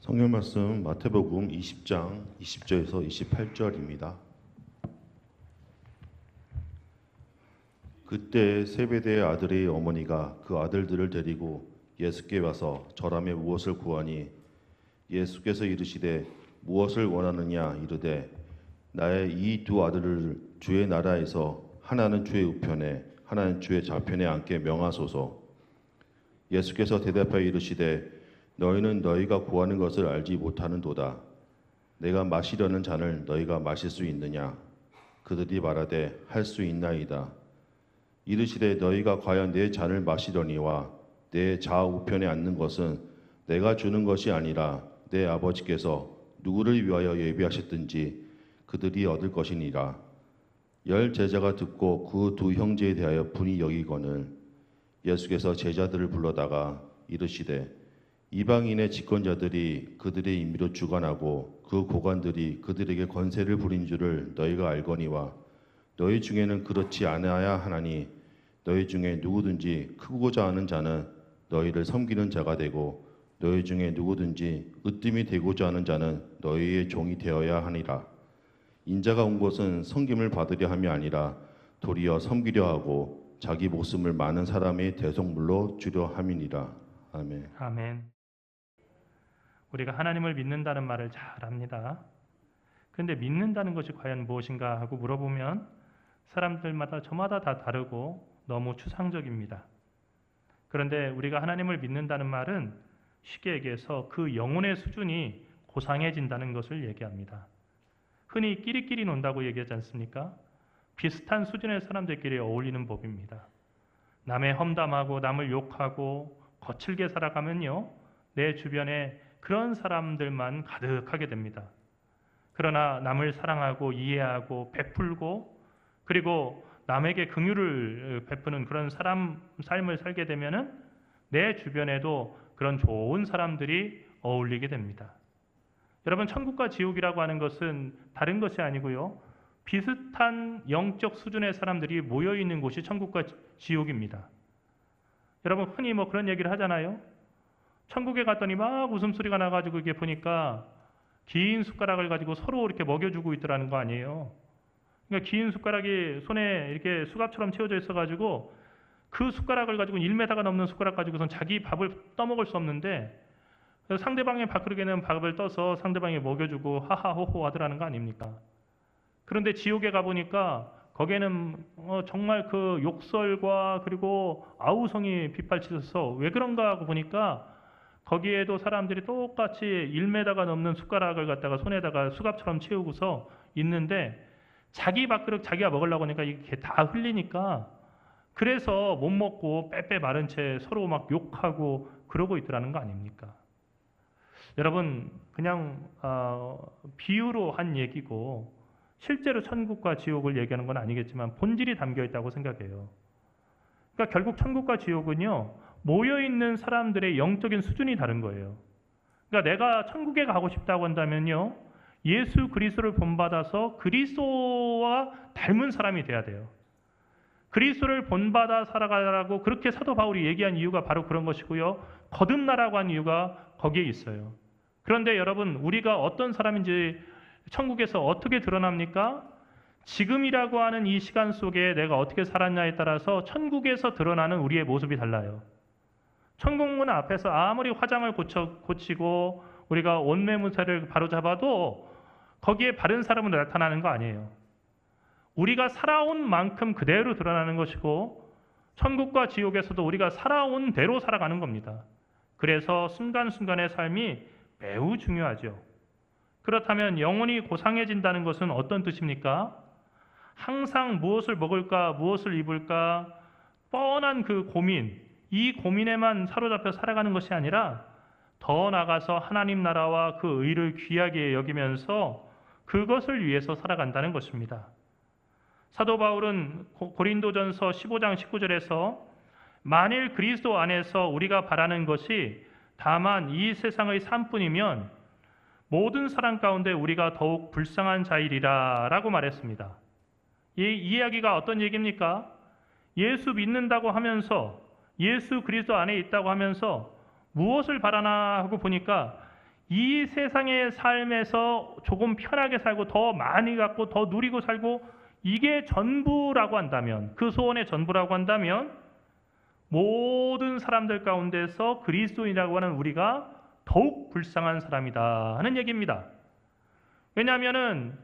성경 말씀 마태복음 20장 20절에서 28절입니다. 그때 세베대의 아들의 어머니가 그 아들들을 데리고 예수께 와서 절함에 무엇을 구하니 예수께서 이르시되 무엇을 원하느냐 이르되 나의 이 두 아들을 주의 나라에서 하나는 주의 우편에 하나는 주의 좌편에 앉게 명하소서. 예수께서 대답하여 이르시되 너희는 너희가 구하는 것을 알지 못하는도다. 내가 마시려는 잔을 너희가 마실 수 있느냐? 그들이 말하되 할 수 있나이다. 이르시되 너희가 과연 내 잔을 마시려니와 내 좌우편에 앉는 것은 내가 주는 것이 아니라 내 아버지께서 누구를 위하여 예비하셨든지 그들이 얻을 것이니라. 열 제자가 듣고 그 두 형제에 대하여 분이 여기거늘 예수께서 제자들을 불러다가 이르시되 이방인의 집권자들이 그들의 임의로 주관하고 그 고관들이 그들에게 권세를 부린 줄을 너희가 알거니와 너희 중에는 그렇지 않아야 하나니 너희 중에 누구든지 크고자 하는 자는 너희를 섬기는 자가 되고 너희 중에 누구든지 으뜸이 되고자 하는 자는 너희의 종이 되어야 하니라. 인자가 온 것은 섬김을 받으려 함이 아니라 도리어 섬기려 하고 자기 목숨을 많은 사람의 대속물로 주려 함이니라. 아멘. 아멘. 우리가 하나님을 믿는다는 말을 잘 합니다. 그런데 믿는다는 것이 과연 무엇인가 하고 물어보면 사람들마다 저마다 다 다르고 너무 추상적입니다. 그런데 우리가 하나님을 믿는다는 말은 쉽게 얘기해서 그 영혼의 수준이 고상해진다는 것을 얘기합니다. 흔히 끼리끼리 논다고 얘기하지 않습니까? 비슷한 수준의 사람들끼리 어울리는 법입니다. 남의 험담하고 남을 욕하고 거칠게 살아가면요, 내 주변에 그런 사람들만 가득하게 됩니다. 그러나 남을 사랑하고 이해하고 베풀고 그리고 남에게 긍휼을 베푸는 그런 삶을 살게 되면은 내 주변에도 그런 좋은 사람들이 어울리게 됩니다. 여러분, 천국과 지옥이라고 하는 것은 다른 것이 아니고요, 비슷한 영적 수준의 사람들이 모여 있는 곳이 천국과 지옥입니다. 여러분, 흔히 그런 얘기를 하잖아요. 천국에 갔더니 막 웃음소리가 나가지고 이렇게 보니까 긴 숟가락을 가지고 서로 이렇게 먹여주고 있더라는 거 아니에요. 그러니까 긴 숟가락이 손에 이렇게 수갑처럼 채워져 있어가지고 그 숟가락을 가지고 1m가 넘는 숟가락 가지고선 자기 밥을 떠먹을 수 없는데 상대방의 밥그릇에는 밥을 떠서 상대방이 먹여주고 하하호호 하더라는 거 아닙니까? 그런데 지옥에 가보니까 거기에는 정말 그 욕설과 그리고 아우성이 빗발치셔서 왜 그런가 하고 보니까 거기에도 사람들이 똑같이 1m가 넘는 숟가락을 갖다가 손에다가 수갑처럼 채우고서 있는데 자기 밥그릇 자기가 먹으려고 하니까 이게 다 흘리니까 그래서 못 먹고 빼빼 마른 채 서로 막 욕하고 그러고 있더라는 거 아닙니까? 여러분, 그냥 비유로 한 얘기고 실제로 천국과 지옥을 얘기하는 건 아니겠지만 본질이 담겨 있다고 생각해요. 그러니까 결국 천국과 지옥은요, 모여있는 사람들의 영적인 수준이 다른 거예요. 그러니까 내가 천국에 가고 싶다고 한다면요, 예수 그리스도를 본받아서 그리스도와 닮은 사람이 돼야 돼요. 그리스도를 본받아 살아가라고 그렇게 사도 바울이 얘기한 이유가 바로 그런 것이고요, 거듭나라고 한 이유가 거기에 있어요. 그런데 여러분, 우리가 어떤 사람인지 천국에서 어떻게 드러납니까? 지금이라고 하는 이 시간 속에 내가 어떻게 살았냐에 따라서 천국에서 드러나는 우리의 모습이 달라요. 천국문 앞에서 아무리 화장을 고치고 우리가 옷매무새를 바로잡아도 거기에 바른 사람은 나타나는 거 아니에요. 우리가 살아온 만큼 그대로 드러나는 것이고 천국과 지옥에서도 우리가 살아온 대로 살아가는 겁니다. 그래서 순간순간의 삶이 매우 중요하죠. 그렇다면 영혼이 고상해진다는 것은 어떤 뜻입니까? 항상 무엇을 먹을까, 무엇을 입을까, 뻔한 그 고민, 이 고민에만 사로잡혀 살아가는 것이 아니라 더 나아가서 하나님 나라와 그 의를 귀하게 여기면서 그것을 위해서 살아간다는 것입니다. 사도 바울은 고린도전서 15장 19절에서 만일 그리스도 안에서 우리가 바라는 것이 다만 이 세상의 삶뿐이면 모든 사람 가운데 우리가 더욱 불쌍한 자이리라 라고 말했습니다. 이 이야기가 어떤 얘기입니까? 예수 믿는다고 하면서 예수 그리스도 안에 있다고 하면서 무엇을 바라나 하고 보니까 이 세상의 삶에서 조금 편하게 살고 더 많이 갖고 더 누리고 살고 이게 전부라고 한다면, 그 소원의 전부라고 한다면 모든 사람들 가운데서 그리스도인이라고 하는 우리가 더욱 불쌍한 사람이다 하는 얘기입니다. 왜냐하면은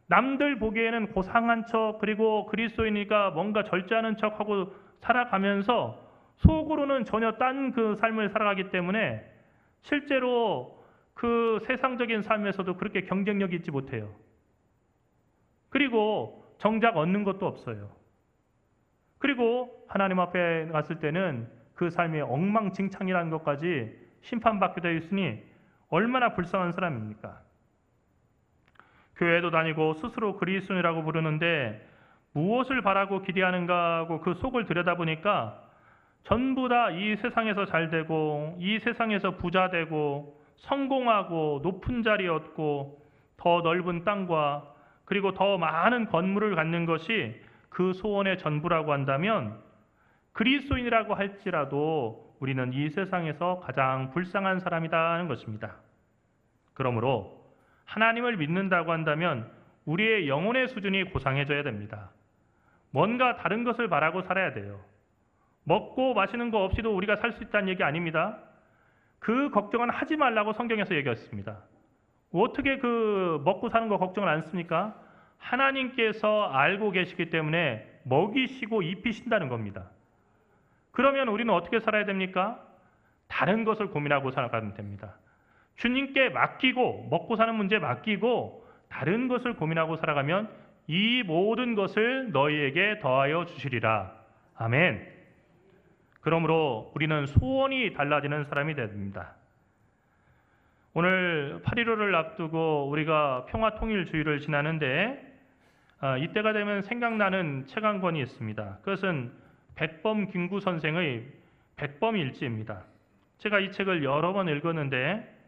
남들 보기에는 고상한 척, 그리고 그리스도인이니까 뭔가 절제하는 척하고 살아가면서 속으로는 전혀 딴 그 삶을 살아가기 때문에 실제로 그 세상적인 삶에서도 그렇게 경쟁력이 있지 못해요. 그리고 정작 얻는 것도 없어요. 그리고 하나님 앞에 갔을 때는 그 삶이 엉망진창이라는 것까지 심판받게 되어 있으니 얼마나 불쌍한 사람입니까? 교회도 다니고 스스로 그리스도인이라고 부르는데 무엇을 바라고 기대하는가 하고 그 속을 들여다보니까 전부 다 이 세상에서 잘 되고 이 세상에서 부자 되고 성공하고 높은 자리 얻고 더 넓은 땅과 그리고 더 많은 건물을 갖는 것이 그 소원의 전부라고 한다면 그리스도인이라고 할지라도 우리는 이 세상에서 가장 불쌍한 사람이다 하는 것입니다. 그러므로 하나님을 믿는다고 한다면 우리의 영혼의 수준이 고상해져야 됩니다. 뭔가 다른 것을 바라고 살아야 돼요. 먹고 마시는 거 없이도 우리가 살 수 있다는 얘기 아닙니다. 그 걱정은 하지 말라고 성경에서 얘기했습니다. 어떻게 그 먹고 사는 거 걱정을 안 씁니까? 하나님께서 알고 계시기 때문에 먹이시고 입히신다는 겁니다. 그러면 우리는 어떻게 살아야 됩니까? 다른 것을 고민하고 살아가면 됩니다. 주님께 맡기고 먹고 사는 문제 맡기고 다른 것을 고민하고 살아가면 이 모든 것을 너희에게 더하여 주시리라. 아멘. 그러므로 우리는 소원이 달라지는 사람이 됩니다. 오늘 8.15를 앞두고 우리가 평화통일주의를 지나는데 이때가 되면 생각나는 책 한 권이 있습니다. 그것은 백범 김구 선생의 백범일지입니다. 제가 이 책을 여러 번 읽었는데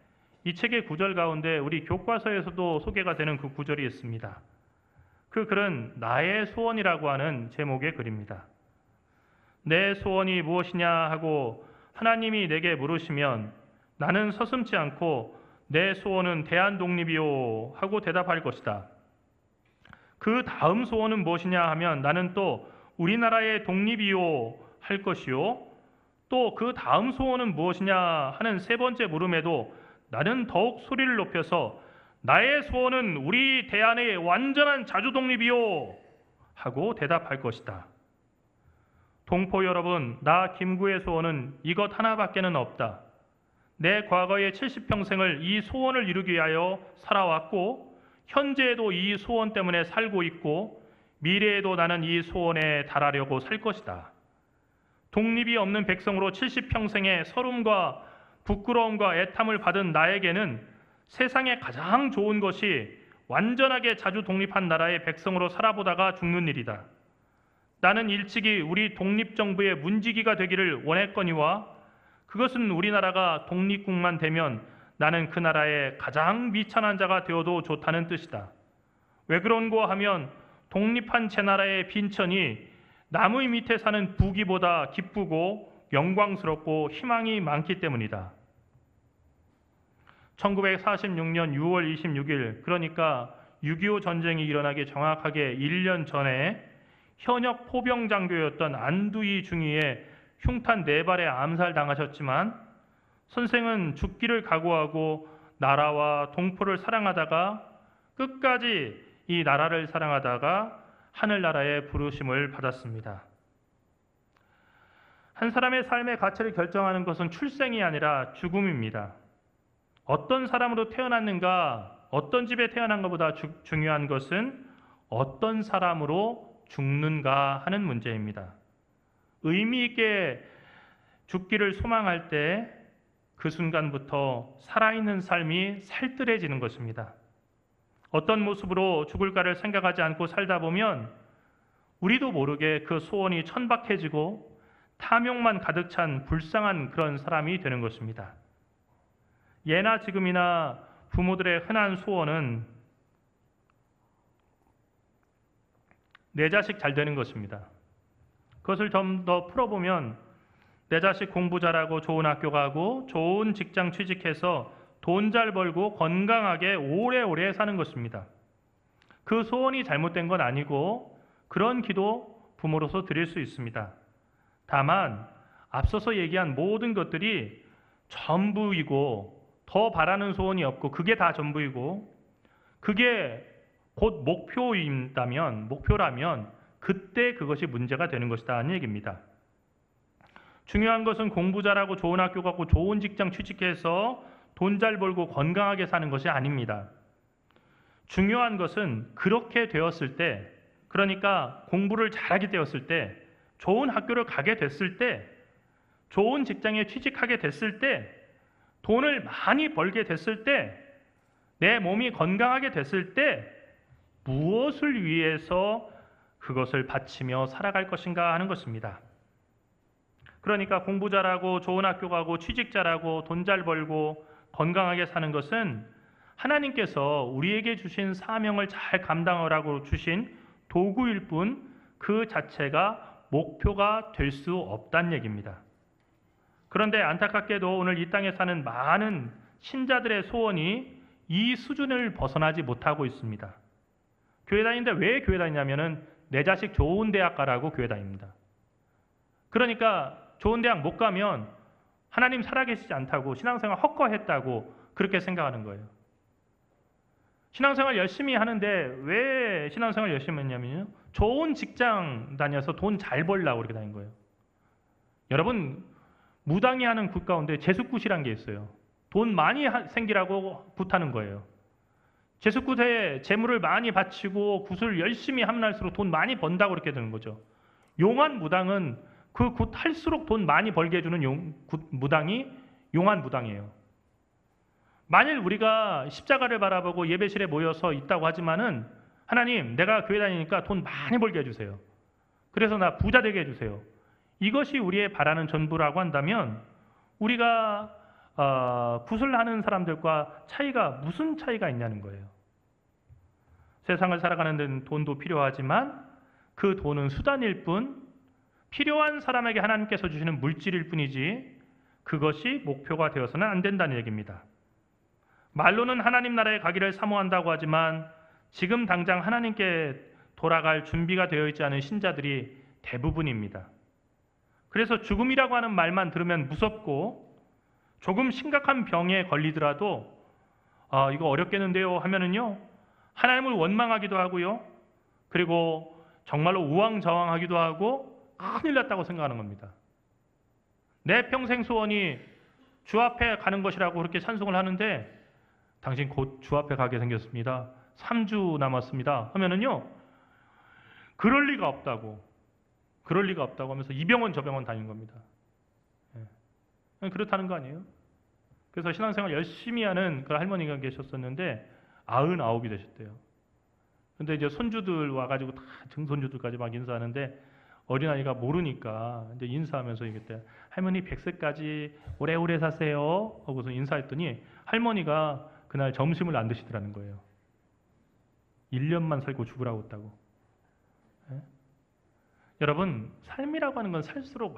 이 책의 구절 가운데 우리 교과서에서도 소개가 되는 그 구절이 있습니다. 그 글은 나의 소원이라고 하는 제목의 글입니다. 내 소원이 무엇이냐 하고 하나님이 내게 물으시면 나는 서슴지 않고 내 소원은 대한독립이요 하고 대답할 것이다. 그 다음 소원은 무엇이냐 하면 나는 또 우리나라의 독립이요 할 것이요. 또 그 다음 소원은 무엇이냐 하는 세 번째 물음에도 나는 더욱 소리를 높여서 나의 소원은 우리 대한의 완전한 자주독립이요 하고 대답할 것이다. 동포 여러분, 나 김구의 소원은 이것 하나밖에는 없다. 내 과거의 70평생을 이 소원을 이루기 위하여 살아왔고 현재에도 이 소원 때문에 살고 있고 미래에도 나는 이 소원에 달하려고 살 것이다. 독립이 없는 백성으로 70평생의 서름과 부끄러움과 애탐을 받은 나에게는 세상에 가장 좋은 것이 완전하게 자주 독립한 나라의 백성으로 살아보다가 죽는 일이다. 나는 일찍이 우리 독립정부의 문지기가 되기를 원했거니와 그것은 우리나라가 독립국만 되면 나는 그 나라의 가장 미천한 자가 되어도 좋다는 뜻이다. 왜 그런고 하면 독립한 제 나라의 빈천이 나무 밑에 사는 부귀보다 기쁘고 영광스럽고 희망이 많기 때문이다. 1946년 6월 26일, 그러니까 6.25 전쟁이 일어나기 정확하게 1년 전에 현역 포병 장교였던 안두희 중위의 흉탄 4발에 암살당하셨지만 선생은 죽기를 각오하고 나라와 동포를 사랑하다가 끝까지 이 나라를 사랑하다가 하늘나라의 부르심을 받았습니다. 한 사람의 삶의 가치를 결정하는 것은 출생이 아니라 죽음입니다. 어떤 사람으로 태어났는가, 어떤 집에 태어난가보다 중요한 것은 어떤 사람으로 죽는가 하는 문제입니다. 의미 있게 죽기를 소망할 때 그 순간부터 살아있는 삶이 살뜰해지는 것입니다. 어떤 모습으로 죽을까를 생각하지 않고 살다 보면 우리도 모르게 그 소원이 천박해지고 탐욕만 가득 찬 불쌍한 그런 사람이 되는 것입니다. 예나 지금이나 부모들의 흔한 소원은 내 자식 잘 되는 것입니다. 그것을 좀 더 풀어보면 내 자식 공부 잘하고 좋은 학교 가고 좋은 직장 취직해서 돈 잘 벌고 건강하게 오래오래 사는 것입니다. 그 소원이 잘못된 건 아니고 그런 기도 부모로서 드릴 수 있습니다. 다만 앞서서 얘기한 모든 것들이 전부이고 더 바라는 소원이 없고 그게 다 전부이고 그게 곧 목표라면 그때 그것이 문제가 되는 것이다 하는 얘기입니다. 중요한 것은 공부 잘하고 좋은 학교 가고 좋은 직장 취직해서 돈 잘 벌고 건강하게 사는 것이 아닙니다. 중요한 것은 그렇게 되었을 때, 그러니까 공부를 잘하게 되었을 때, 좋은 학교를 가게 됐을 때, 좋은 직장에 취직하게 됐을 때, 돈을 많이 벌게 됐을 때, 내 몸이 건강하게 됐을 때 무엇을 위해서 그것을 바치며 살아갈 것인가 하는 것입니다. 그러니까 공부 잘하고 좋은 학교 가고 취직 잘하고 돈 잘 벌고 건강하게 사는 것은 하나님께서 우리에게 주신 사명을 잘 감당하라고 주신 도구일 뿐 그 자체가 목표가 될 수 없다는 얘기입니다. 그런데 안타깝게도 오늘 이 땅에 사는 많은 신자들의 소원이 이 수준을 벗어나지 못하고 있습니다. 교회 다니는데 왜 교회 다니냐면은 내 자식 좋은 대학 가라고 교회 다닙니다. 그러니까 좋은 대학 못 가면 하나님 살아계시지 않다고 신앙생활 헛거했다고 그렇게 생각하는 거예요. 신앙생활 열심히 하는데 왜 신앙생활 열심히 했냐면요. 좋은 직장 다녀서 돈 잘 벌려고 그렇게 다닌 거예요. 여러분 무당이 하는 굿 가운데 재수굿이란 게 있어요. 돈 많이 생기라고 굿하는 거예요. 재수굿에 재물을 많이 바치고 굿을 열심히 하면 할수록 돈 많이 번다고 그렇게 되는 거죠. 용한 무당은 그 굿 할수록 돈 많이 벌게 해주는 무당이 용한 무당이에요. 만일 우리가 십자가를 바라보고 예배실에 모여서 있다고 하지만은 하나님 내가 교회 다니니까 돈 많이 벌게 해주세요. 그래서 나 부자 되게 해주세요. 이것이 우리의 바라는 전부라고 한다면 우리가 굿을 하는 사람들과 무슨 차이가 있냐는 거예요. 세상을 살아가는 데는 돈도 필요하지만 그 돈은 수단일 뿐 필요한 사람에게 하나님께서 주시는 물질일 뿐이지 그것이 목표가 되어서는 안 된다는 얘기입니다. 말로는 하나님 나라에 가기를 사모한다고 하지만 지금 당장 하나님께 돌아갈 준비가 되어 있지 않은 신자들이 대부분입니다. 그래서 죽음이라고 하는 말만 들으면 무섭고 조금 심각한 병에 걸리더라도 이거 어렵겠는데요 하면은요 하나님을 원망하기도 하고요. 그리고 정말로 우왕좌왕하기도 하고 큰일 났다고 생각하는 겁니다. 내 평생 소원이 주 앞에 가는 것이라고 그렇게 찬송을 하는데 당신 곧 주 앞에 가게 생겼습니다. 3주 남았습니다. 하면은요 그럴 리가 없다고 하면서 이 병원 저 병원 다닌 겁니다. 그렇다는 거 아니에요? 그래서 신앙생활 열심히 하는 그 할머니가 계셨었는데 99이 되셨대요. 근데 이제 손주들 와가지고 다 증손주들까지 막 인사하는데 어린아이가 모르니까 이제 인사하면서 이랬대. 할머니 100세까지 오래오래 사세요. 하고서 인사했더니 할머니가 그날 점심을 안 드시더라는 거예요. 1년만 살고 죽으라고 했다고. 예? 여러분 삶이라고 하는 건 살수록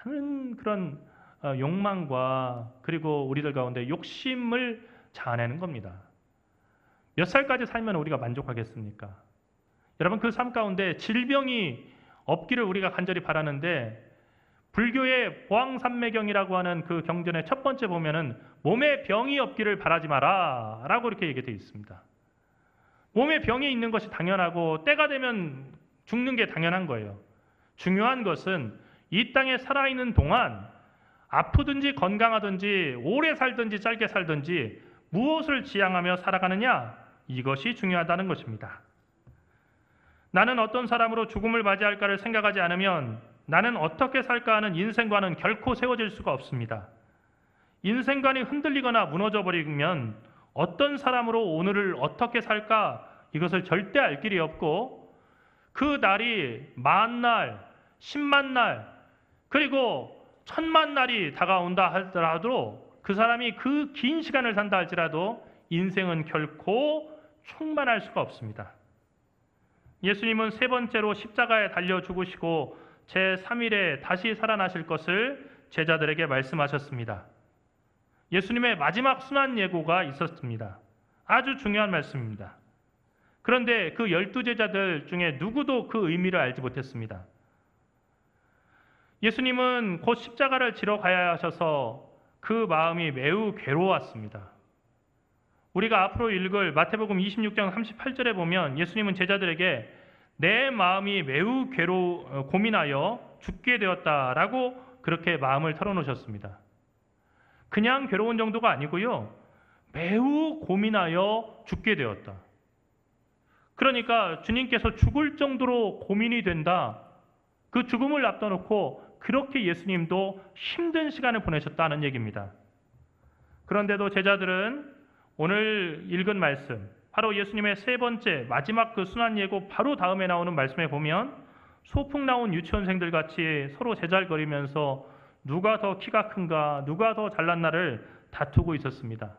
많은 그런 욕망과 그리고 우리들 가운데 욕심을 자아내는 겁니다. 몇 살까지 살면 우리가 만족하겠습니까? 여러분 그 삶 가운데 질병이 없기를 우리가 간절히 바라는데 불교의 보왕산매경이라고 하는 그 경전의 첫 번째 보면은 몸에 병이 없기를 바라지 마라 라고 이렇게 얘기되어 있습니다. 몸에 병이 있는 것이 당연하고 때가 되면 죽는 게 당연한 거예요. 중요한 것은 이 땅에 살아있는 동안 아프든지 건강하든지 오래 살든지 짧게 살든지 무엇을 지향하며 살아가느냐 이것이 중요하다는 것입니다. 나는 어떤 사람으로 죽음을 맞이할까를 생각하지 않으면 나는 어떻게 살까 하는 인생관은 결코 세워질 수가 없습니다. 인생관이 흔들리거나 무너져버리면 어떤 사람으로 오늘을 어떻게 살까 이것을 절대 알 길이 없고 그 날이 10,000날, 100,000날 그리고 1,000,000날이 다가온다 하더라도 그 사람이 그 긴 시간을 산다 할지라도 인생은 결코 충만할 수가 없습니다. 예수님은 세 번째로 십자가에 달려 죽으시고 제3일에 다시 살아나실 것을 제자들에게 말씀하셨습니다. 예수님의 마지막 순환 예고가 있었습니다. 아주 중요한 말씀입니다. 그런데 그 12제자들 중에 누구도 그 의미를 알지 못했습니다. 예수님은 곧 십자가를 지러 가야 하셔서 그 마음이 매우 괴로웠습니다. 우리가 앞으로 읽을 마태복음 26장 38절에 보면 예수님은 제자들에게 내 마음이 매우 고민하여 죽게 되었다라고 그렇게 마음을 털어놓으셨습니다. 그냥 괴로운 정도가 아니고요. 매우 고민하여 죽게 되었다. 그러니까 주님께서 죽을 정도로 고민이 된다. 그 죽음을 앞둬놓고 그렇게 예수님도 힘든 시간을 보내셨다는 얘기입니다. 그런데도 제자들은 오늘 읽은 말씀, 바로 예수님의 세 번째 마지막 그 순환 예고 바로 다음에 나오는 말씀에 보면 소풍 나온 유치원생들 같이 서로 제잘거리면서 누가 더 키가 큰가, 누가 더 잘났나를 다투고 있었습니다.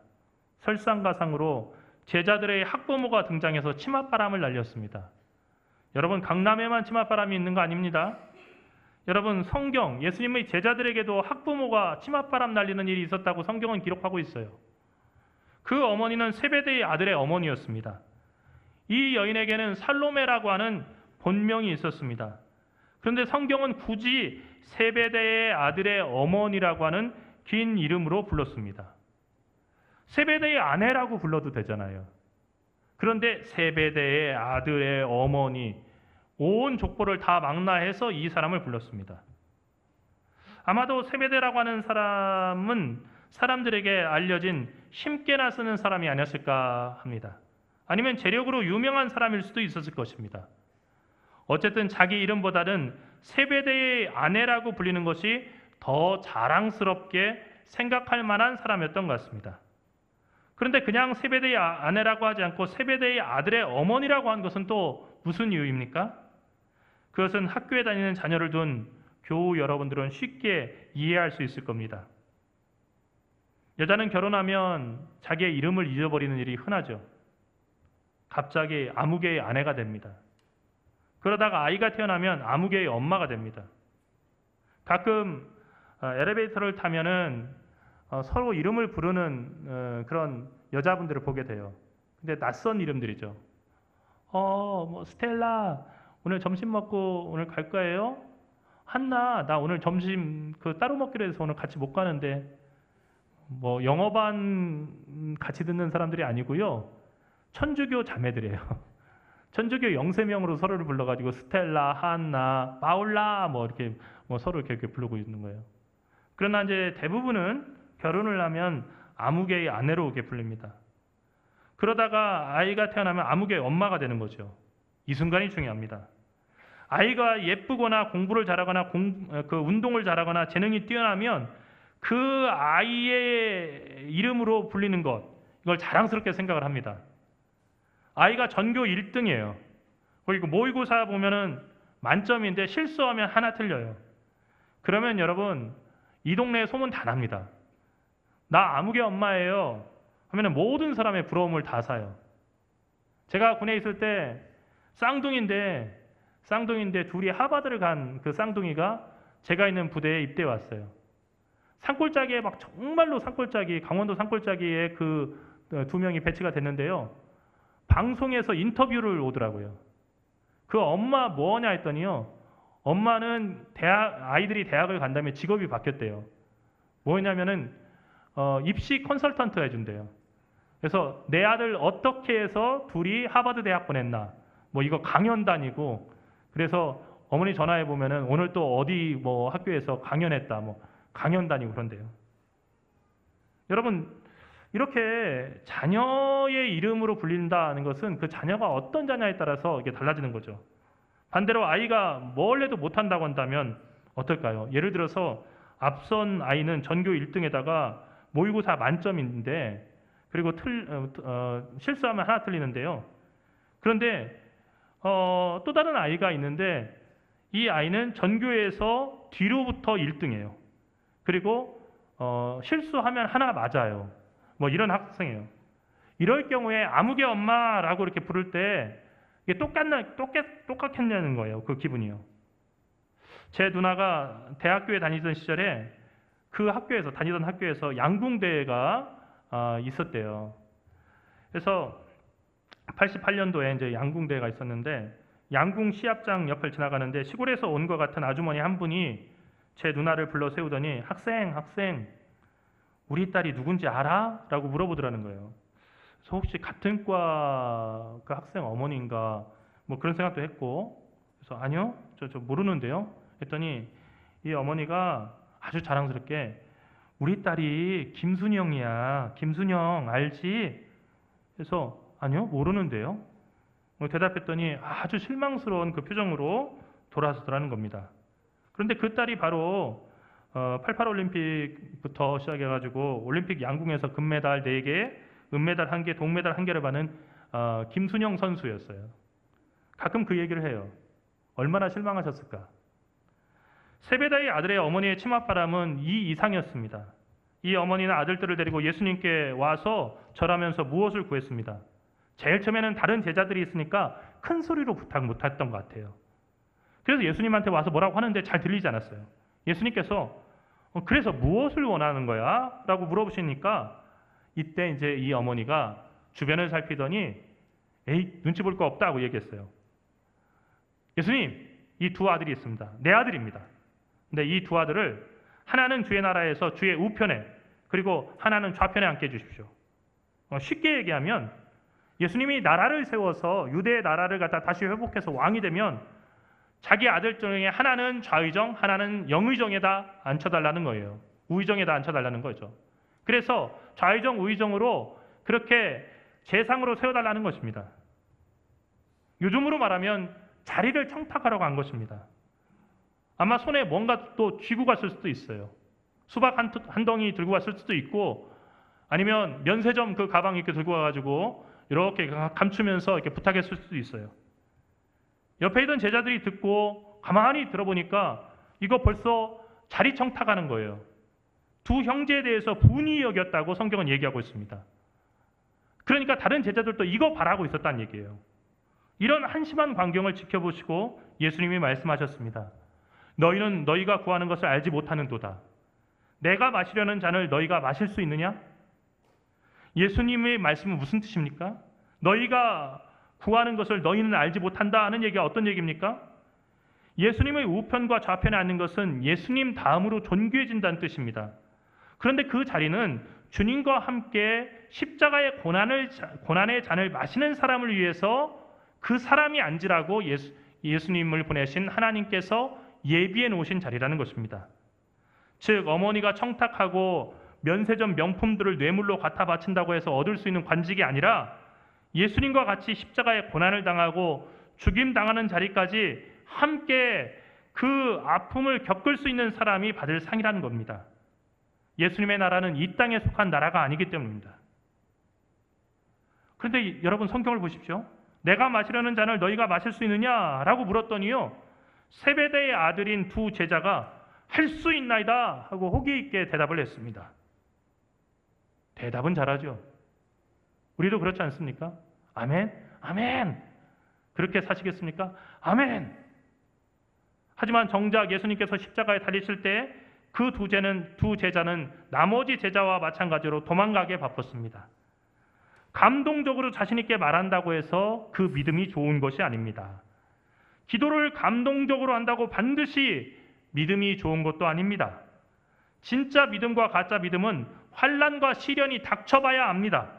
설상가상으로 제자들의 학부모가 등장해서 치맛바람을 날렸습니다. 여러분, 강남에만 치맛바람이 있는 거 아닙니다. 여러분, 성경, 예수님의 제자들에게도 학부모가 치맛바람 날리는 일이 있었다고 성경은 기록하고 있어요. 그 어머니는 세베대의 아들의 어머니였습니다. 이 여인에게는 살로메라고 하는 본명이 있었습니다. 그런데 성경은 굳이 세베대의 아들의 어머니라고 하는 긴 이름으로 불렀습니다. 세베대의 아내라고 불러도 되잖아요. 그런데 세베대의 아들의 어머니, 온 족보를 다 망라해서 이 사람을 불렀습니다. 아마도 세베대라고 하는 사람은 사람들에게 알려진 심께나 쓰는 사람이 아니었을까 합니다. 아니면 재력으로 유명한 사람일 수도 있었을 것입니다. 어쨌든 자기 이름보다는 세베대의 아내라고 불리는 것이 더 자랑스럽게 생각할 만한 사람이었던 것 같습니다. 그런데 그냥 세베대의 아내라고 하지 않고 세베대의 아들의 어머니라고 한 것은 또 무슨 이유입니까? 그것은 학교에 다니는 자녀를 둔 교우 여러분들은 쉽게 이해할 수 있을 겁니다. 여자는 결혼하면 자기의 이름을 잊어버리는 일이 흔하죠. 갑자기 아무개의 아내가 됩니다. 그러다가 아이가 태어나면 아무개의 엄마가 됩니다. 가끔 엘리베이터를 타면은 서로 이름을 부르는 그런 여자분들을 보게 돼요. 근데 낯선 이름들이죠. 뭐 스텔라, 오늘 점심 먹고 오늘 갈 거예요? 한나, 나 오늘 점심 따로 먹기로 해서 오늘 같이 못 가는데. 뭐 영어반 같이 듣는 사람들이 아니고요. 천주교 자매들이에요. 천주교 영세명으로 서로를 불러가지고 스텔라, 한나, 파울라 이렇게 서로 이렇게 부르고 있는 거예요. 그러나 이제 대부분은 결혼을 하면 아무개의 아내로 이렇게 불립니다. 그러다가 아이가 태어나면 아무개의 엄마가 되는 거죠. 이 순간이 중요합니다. 아이가 예쁘거나 공부를 잘하거나 운동을 잘하거나 재능이 뛰어나면 그 아이의 이름으로 불리는 것, 이걸 자랑스럽게 생각을 합니다. 아이가 전교 1등이에요. 그리고 모의고사 보면은 만점인데 실수하면 하나 틀려요. 그러면 여러분, 이 동네에 소문 다 납니다. 나 아무개 엄마예요 하면은 모든 사람의 부러움을 다 사요. 제가 군에 있을 때 쌍둥이인데 둘이 하버드를 간 그 쌍둥이가 제가 있는 부대에 입대해 왔어요. 산골짜기에 정말로 산골짜기, 강원도 산골짜기에 그 두 명이 배치가 됐는데요. 방송에서 인터뷰를 오더라고요. 그 엄마 뭐냐 했더니요. 엄마는 아이들이 대학을 간 다음에 직업이 바뀌었대요. 뭐냐면은 입시 컨설턴트 해준대요. 그래서 내 아들 어떻게 해서 둘이 하버드 대학 보냈나, 이거 강연 다니고, 그래서 어머니 전화해 보면은 오늘 또 어디 학교에서 강연했다, 강연 다니고 그런데요. 여러분, 이렇게 자녀의 이름으로 불린다는 것은 그 자녀가 어떤 자녀에 따라서 이게 달라지는 거죠. 반대로 아이가 뭘 해도 못한다고 한다면 어떨까요? 예를 들어서 앞선 아이는 전교 1등에다가 모의고사 만점인데, 그리고 실수하면 하나 틀리는데요. 그런데 또 다른 아이가 있는데 이 아이는 전교에서 뒤로부터 1등이에요. 그리고 실수하면 하나 맞아요. 이런 학생이에요. 이럴 경우에 아무개 엄마라고 이렇게 부를 때 이게 똑같겠냐는 거예요. 그 기분이요. 제 누나가 대학교에 다니던 시절에 그 학교에서 다니던 학교에서 양궁대회가 있었대요. 그래서 88년도에 이제 양궁대회가 있었는데 양궁 시합장 옆을 지나가는데 시골에서 온 것 같은 아주머니 한 분이 제 누나를 불러 세우더니 학생, 우리 딸이 누군지 알아? 라고 물어보더라는 거예요. 그래서 혹시 같은 과 그 학생 어머니인가 뭐 그런 생각도 했고, 그래서 아니요, 저 모르는데요. 했더니 이 어머니가 아주 자랑스럽게 우리 딸이 김순영이야. 김순영 알지? 그래서 아니요, 모르는데요. 대답했더니 아주 실망스러운 그 표정으로 돌아서더라는 겁니다. 그런데 그 딸이 바로 88 올림픽부터 시작해가지고 올림픽 양궁에서 금메달 4개, 은메달 1개, 동메달 1개를 받은 김순영 선수였어요. 가끔 그 얘기를 해요. 얼마나 실망하셨을까? 세베다의 아들의 어머니의 치맛바람은 이 이상이었습니다. 이 어머니는 아들들을 데리고 예수님께 와서 절하면서 무엇을 구했습니다. 제일 처음에는 다른 제자들이 있으니까 큰 소리로 부탁 못했던 것 같아요. 그래서 예수님한테 와서 뭐라고 하는데 잘 들리지 않았어요. 예수님께서 그래서 무엇을 원하는 거야? 라고 물어보시니까 이때 이제 이 어머니가 주변을 살피더니 에이, 눈치 볼 거 없다고 얘기했어요. 예수님, 이 두 아들이 있습니다. 내 아들입니다. 근데 이 두 아들을 하나는 주의 나라에서 주의 우편에, 그리고 하나는 좌편에 앉게 해주십시오. 쉽게 얘기하면 예수님이 나라를 세워서 유대의 나라를 갖다 다시 회복해서 왕이 되면 자기 아들 중에 하나는 좌의정, 하나는 영의정에다 앉혀달라는 거예요. 우의정에다 앉혀달라는 거죠. 그래서 좌의정, 우의정으로 그렇게 재상으로 세워달라는 것입니다. 요즘으로 말하면 자리를 청탁하러 간 것입니다. 아마 손에 뭔가 또 쥐고 갔을 수도 있어요. 수박 한 덩이 들고 갔을 수도 있고, 아니면 면세점 그 가방 이렇게 들고 와가지고 이렇게 감추면서 이렇게 부탁했을 수도 있어요. 옆에 있던 제자들이 듣고 가만히 들어보니까 이거 벌써 자리 청탁하는 거예요. 두 형제에 대해서 분이 여겼다고 성경은 얘기하고 있습니다. 그러니까 다른 제자들도 이거 바라고 있었다는 얘기예요. 이런 한심한 광경을 지켜보시고 예수님이 말씀하셨습니다. 너희는 너희가 구하는 것을 알지 못하는도다. 내가 마시려는 잔을 너희가 마실 수 있느냐? 예수님의 말씀은 무슨 뜻입니까? 너희가 구하는 것을 너희는 알지 못한다 하는 얘기가 어떤 얘기입니까? 예수님의 우편과 좌편에 앉는 것은 예수님 다음으로 존귀해진다는 뜻입니다. 그런데 그 자리는 주님과 함께 십자가의 고난의 잔을 마시는 사람을 위해서 그 사람이 앉으라고 예수님을 보내신 하나님께서 예비해 놓으신 자리라는 것입니다. 즉 어머니가 청탁하고 면세점 명품들을 뇌물로 갖다 바친다고 해서 얻을 수 있는 관직이 아니라 예수님과 같이 십자가의 고난을 당하고 죽임당하는 자리까지 함께 그 아픔을 겪을 수 있는 사람이 받을 상이라는 겁니다. 예수님의 나라는 이 땅에 속한 나라가 아니기 때문입니다. 그런데 여러분 성경을 보십시오. 내가 마시려는 잔을 너희가 마실 수 있느냐라고 물었더니요, 세베대의 아들인 두 제자가 할 수 있나이다 하고 호기 있게 대답을 했습니다. 대답은 잘하죠. 우리도 그렇지 않습니까? 아멘, 아멘. 그렇게 사시겠습니까? 아멘. 하지만 정작 예수님께서 십자가에 달리실 때 그 두 제자는 나머지 제자와 마찬가지로 도망가게 바빴습니다. 감동적으로 자신 있게 말한다고 해서 그 믿음이 좋은 것이 아닙니다. 기도를 감동적으로 한다고 반드시 믿음이 좋은 것도 아닙니다. 진짜 믿음과 가짜 믿음은 환난과 시련이 닥쳐봐야 압니다.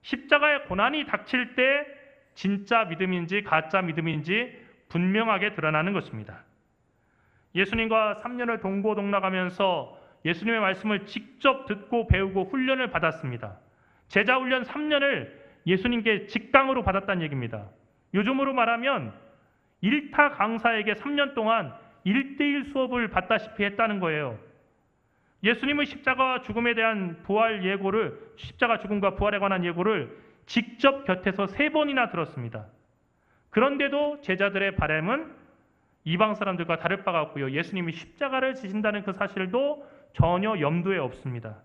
십자가의 고난이 닥칠 때 진짜 믿음인지 가짜 믿음인지 분명하게 드러나는 것입니다. 예수님과 3년을 동고동락하면서 예수님의 말씀을 직접 듣고 배우고 훈련을 받았습니다. 제자 훈련 3년을 예수님께 직강으로 받았다는 얘기입니다. 요즘으로 말하면 일타 강사에게 3년 동안 1:1 수업을 받다시피 했다는 거예요. 예수님의 십자가와 죽음에 대한 부활 예고를, 십자가 죽음과 부활에 관한 예고를 직접 곁에서 3번이나 들었습니다. 그런데도 제자들의 바람은 이방 사람들과 다를 바가 없고요. 예수님이 십자가를 지신다는 그 사실도 전혀 염두에 없습니다.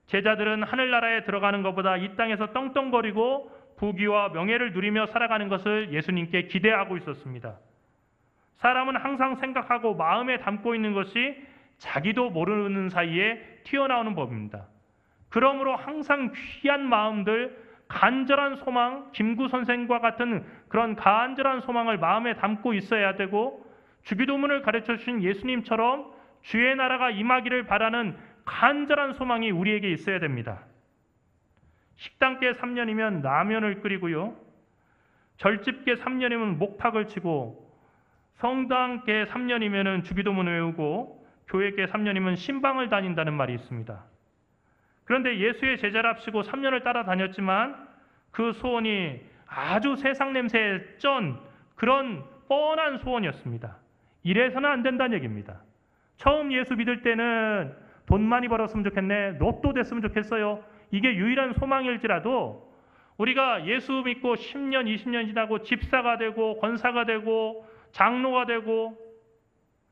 제자들은 하늘나라에 들어가는 것보다 이 땅에서 떵떵거리고 부귀와 명예를 누리며 살아가는 것을 예수님께 기대하고 있었습니다. 사람은 항상 생각하고 마음에 담고 있는 것이 자기도 모르는 사이에 튀어나오는 법입니다. 그러므로 항상 귀한 마음들, 간절한 소망, 김구 선생과 같은 그런 간절한 소망을 마음에 담고 있어야 되고, 주기도문을 가르쳐 주신 예수님처럼 주의 나라가 임하기를 바라는 간절한 소망이 우리에게 있어야 됩니다. 식당계 3년이면 라면을 끓이고요, 절집계 3년이면 목탁을 치고, 성당계 3년이면 주기도문을 외우고, 교회계 3년이면 신방을 다닌다는 말이 있습니다. 그런데 예수의 제자랍시고 3년을 따라다녔지만 그 소원이 아주 세상 냄새에 쩐 그런 뻔한 소원이었습니다. 이래서는 안 된다는 얘기입니다. 처음 예수 믿을 때는 돈 많이 벌었으면 좋겠네, 로또 됐으면 좋겠어요, 이게 유일한 소망일지라도 우리가 예수 믿고 10년, 20년 지나고 집사가 되고 권사가 되고 장로가 되고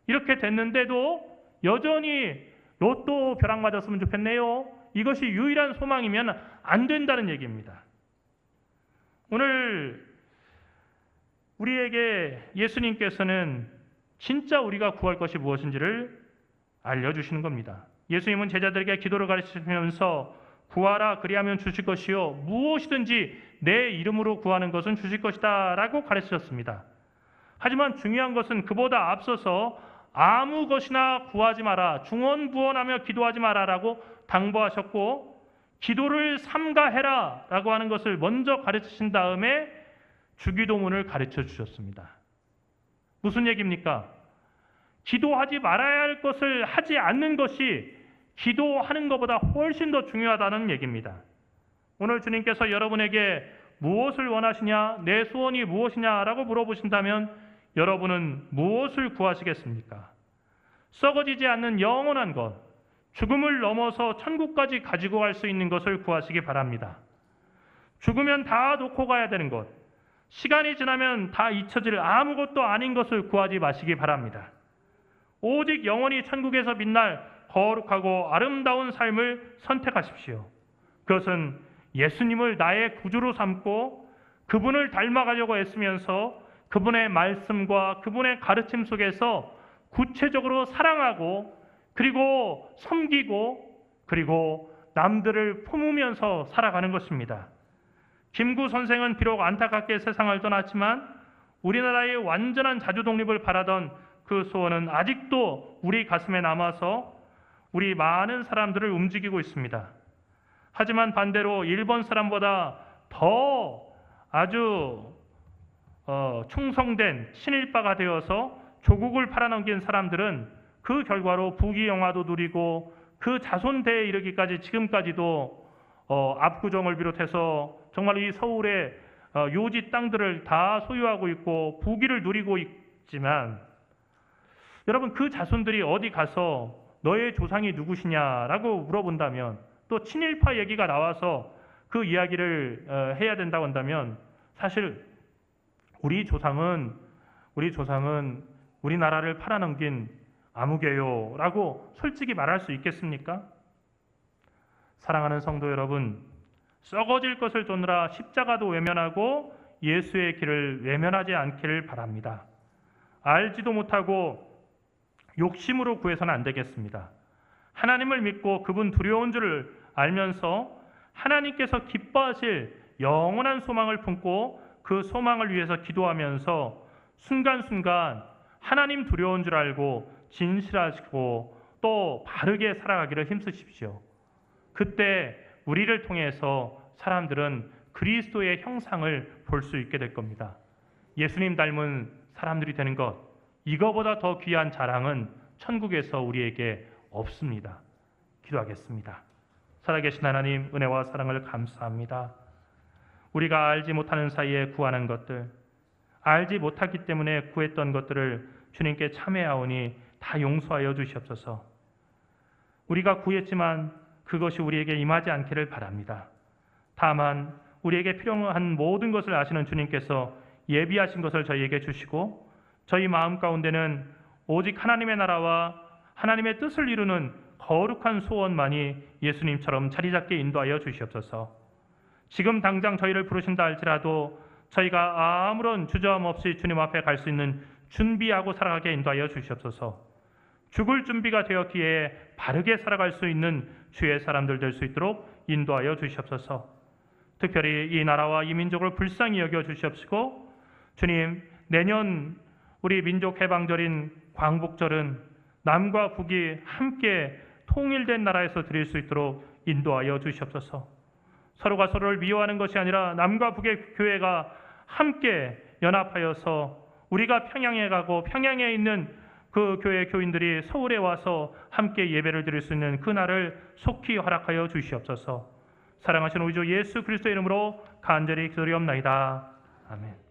이렇게 됐는데도 여전히 로또 벼락 맞았으면 좋겠네요, 이것이 유일한 소망이면 안 된다는 얘기입니다. 오늘 우리에게 예수님께서는 진짜 우리가 구할 것이 무엇인지를 알려주시는 겁니다. 예수님은 제자들에게 기도를 가르치면서 구하라 그리하면 주실 것이요 무엇이든지 내 이름으로 구하는 것은 주실 것이다 라고 가르치셨습니다. 하지만 중요한 것은 그보다 앞서서 아무 것이나 구하지 마라, 중언부언하며 기도하지 마라 라고 당부하셨고, 기도를 삼가해라 라고 하는 것을 먼저 가르치신 다음에 주기도문을 가르쳐 주셨습니다. 무슨 얘기입니까? 기도하지 말아야 할 것을 하지 않는 것이 기도하는 것보다 훨씬 더 중요하다는 얘기입니다. 오늘 주님께서 여러분에게 무엇을 원하시냐, 내 소원이 무엇이냐라고 물어보신다면 여러분은 무엇을 구하시겠습니까? 썩어지지 않는 영원한 것, 죽음을 넘어서 천국까지 가지고 갈 수 있는 것을 구하시기 바랍니다. 죽으면 다 놓고 가야 되는 것, 시간이 지나면 다 잊혀질 아무것도 아닌 것을 구하지 마시기 바랍니다. 오직 영원히 천국에서 빛날 거룩하고 아름다운 삶을 선택하십시오. 그것은 예수님을 나의 구주로 삼고 그분을 닮아가려고 애쓰면서 그분의 말씀과 그분의 가르침 속에서 구체적으로 사랑하고 그리고 섬기고 그리고 남들을 품으면서 살아가는 것입니다. 김구 선생은 비록 안타깝게 세상을 떠났지만 우리나라의 완전한 자주 독립을 바라던 그 소원은 아직도 우리 가슴에 남아서 우리 많은 사람들을 움직이고 있습니다. 하지만 반대로 일본 사람보다 더 아주 충성된 친일파가 되어서 조국을 팔아넘긴 사람들은 그 결과로 부귀영화도 누리고 그 자손대에 이르기까지 지금까지도 압구정을 비롯해서 정말 이 서울의 요지 땅들을 다 소유하고 있고 부귀를 누리고 있지만, 여러분 그 자손들이 어디 가서 너의 조상이 누구시냐라고 물어본다면, 또 친일파 얘기가 나와서 그 이야기를 해야 된다고 한다면, 사실 우리 조상은 우리나라를 팔아넘긴 아무개요라고 솔직히 말할 수 있겠습니까? 사랑하는 성도 여러분, 썩어질 것을 쫓느라 십자가도 외면하고 예수의 길을 외면하지 않기를 바랍니다. 알지도 못하고 욕심으로 구해서는 안 되겠습니다. 하나님을 믿고 그분 두려운 줄을 알면서 하나님께서 기뻐하실 영원한 소망을 품고 그 소망을 위해서 기도하면서 순간순간 하나님 두려운 줄 알고 진실하시고 또 바르게 살아가기를 힘쓰십시오. 그때 우리를 통해서 사람들은 그리스도의 형상을 볼 수 있게 될 겁니다. 예수님 닮은 사람들이 되는 것, 이거보다 더 귀한 자랑은 천국에서 우리에게 없습니다. 기도하겠습니다. 살아계신 하나님, 은혜와 사랑을 감사합니다. 우리가 알지 못하는 사이에 구하는 것들, 알지 못하기 때문에 구했던 것들을 주님께 참회하오니 다 용서하여 주시옵소서. 우리가 구했지만 그것이 우리에게 임하지 않기를 바랍니다. 다만 우리에게 필요한 모든 것을 아시는 주님께서 예비하신 것을 저희에게 주시고 저희 마음 가운데는 오직 하나님의 나라와 하나님의 뜻을 이루는 거룩한 소원만이 예수님처럼 자리 잡게 인도하여 주시옵소서. 지금 당장 저희를 부르신다 할지라도 저희가 아무런 주저함 없이 주님 앞에 갈 수 있는 준비하고 살아가게 인도하여 주시옵소서. 죽을 준비가 되었기에 바르게 살아갈 수 있는 주의 사람들 될 수 있도록 인도하여 주시옵소서. 특별히 이 나라와 이 민족을 불쌍히 여겨 주시옵시고, 주님, 내년 우리 민족 해방절인 광복절은 남과 북이 함께 통일된 나라에서 드릴 수 있도록 인도하여 주시옵소서. 서로가 서로를 미워하는 것이 아니라 남과 북의 교회가 함께 연합하여서 우리가 평양에 가고 평양에 있는 그 교회 교인들이 서울에 와서 함께 예배를 드릴 수 있는 그 날을 속히 허락하여 주시옵소서. 사랑하시는 우리 주 예수 그리스도의 이름으로 간절히 기도리옵나이다. 아멘.